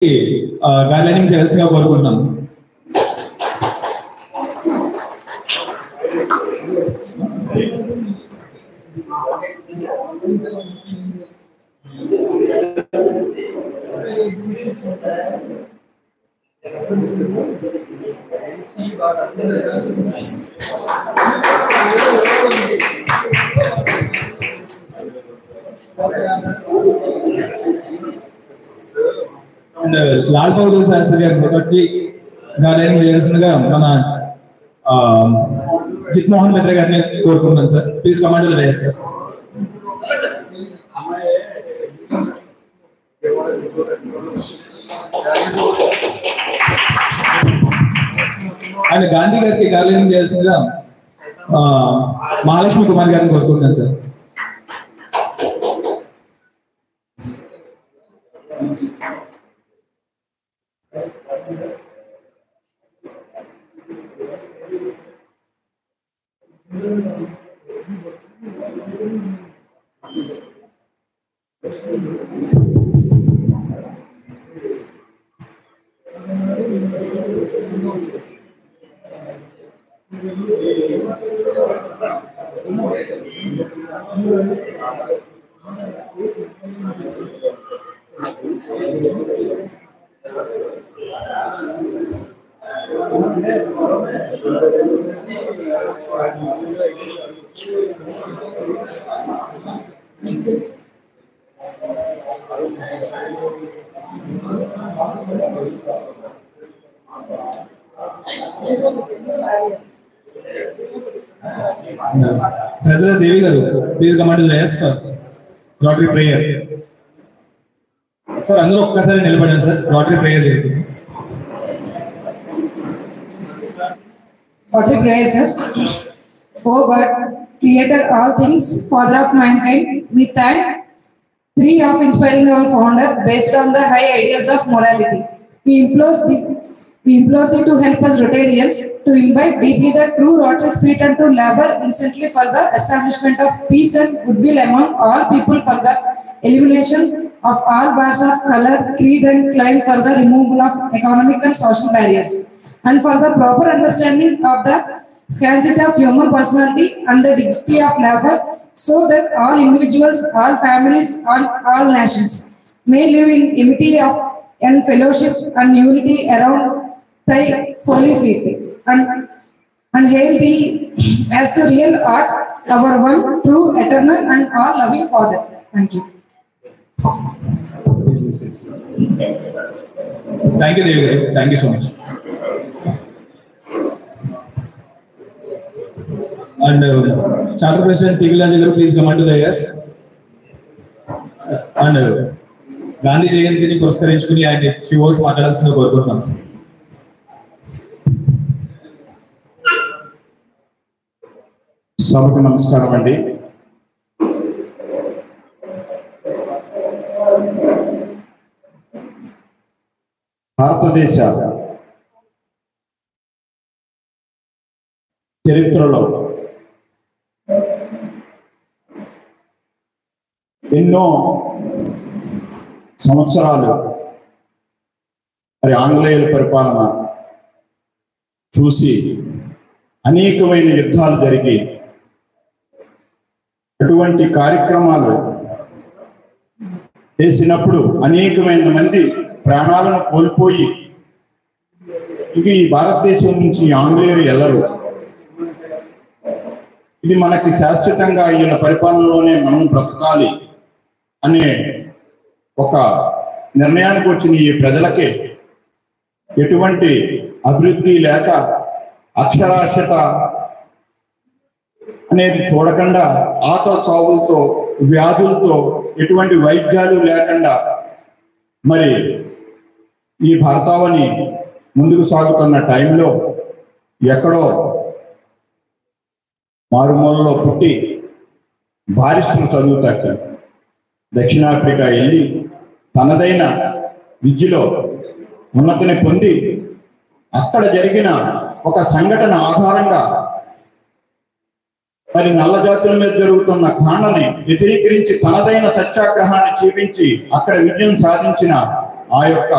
గార్లెనింగ్ చేయాల్సిందిగా కోరుకుంటున్నాం. అండ్ లాల్ బహదూర్ శాస్త్రి గారి ఫోటోకి గార్లెనింగ్ చేయాల్సిందిగా మన జిత్మోహన్ మిత్ర గారిని కోరుకుంటున్నాను sir. Please command to the dais sir. And Gandhi గారికి గార్లెనింగ్ చేయాల్సిందిగా మహాలక్ష్మి కుమార్ గారిని కోరుకుంటున్నాను sir. Hazrat Devi garu, please come to the dais for Rotary prayer. Sir, అందరూ ఒక్కసారి నిలబడండి సార్. Rotary prayer చేయండి. Rotary prayer, sir. Oh God, creator all things, father of mankind, we thank Thee of inspiring our founder based on the high ideals of morality. We implore Thee to help us Rotarians to imbibe deeply the true Rotary spirit and to labor instantly for the establishment of peace and goodwill among all people, for the elimination of all bars of color, creed and clime, for the removal of economic and social barriers, and for the proper understanding of the scarcity of human personality and the dignity of labor, so that all individuals, all families, all nations may live in unity of and fellowship and unity around Thy holy feet, and hail Thee as the real art, our one true, eternal and all loving Father. Thank you. Thank you, Devi garu. Thank you so much. And Charter President Tigulaji garu, please come to the dais. And Gandhi జయంతిని పురస్కరించుకుని ఆయన few words మాట్లాడాల్సిందిగా కోరుకుంటున్నాం. సభకు నమస్కారం అండి. భారతదేశ చరిత్రలో ఎన్నో సంవత్సరాలు మరి ఆంగ్లేయుల పరిపాలన చూసి అనేకమైన యుద్ధాలు జరిగి అటువంటి కార్యక్రమాలు చేసినప్పుడు అనేకమైన మంది ప్రాణాలను కోల్పోయి ఇక ఈ భారతదేశం నుంచి ఆంగ్లేయులు ఎల్లరు, ఇది మనకి శాశ్వతంగా ఈయన పరిపాలనలోనే మనం బ్రతకాలి అనే ఒక నిర్ణయానికి వచ్చిన ఈ ప్రజలకి ఎటువంటి అభివృద్ధి లేక అక్షరాస్యత అనేది చూడకుండా ఆకలి చావులతో వ్యాధులతో ఎటువంటి వైద్యాలు లేకుండా మరి ఈ భారతావని ముందుకు సాగుతున్న టైంలో ఎక్కడో మారుమూలలో పుట్టి బారిస్టర్ చదువుతాకి దక్షిణాఫ్రికా వెళ్ళి తనదైన విద్యలో ఉన్నతిని పొంది అక్కడ జరిగిన ఒక సంఘటన ఆధారంగా మరి నల్ల జాతుల మీద జరుగుతున్న కాండని వ్యతిరేకరించి తనదైన సత్యాగ్రహాన్ని చూపించి అక్కడ విజయం సాధించిన ఆ యొక్క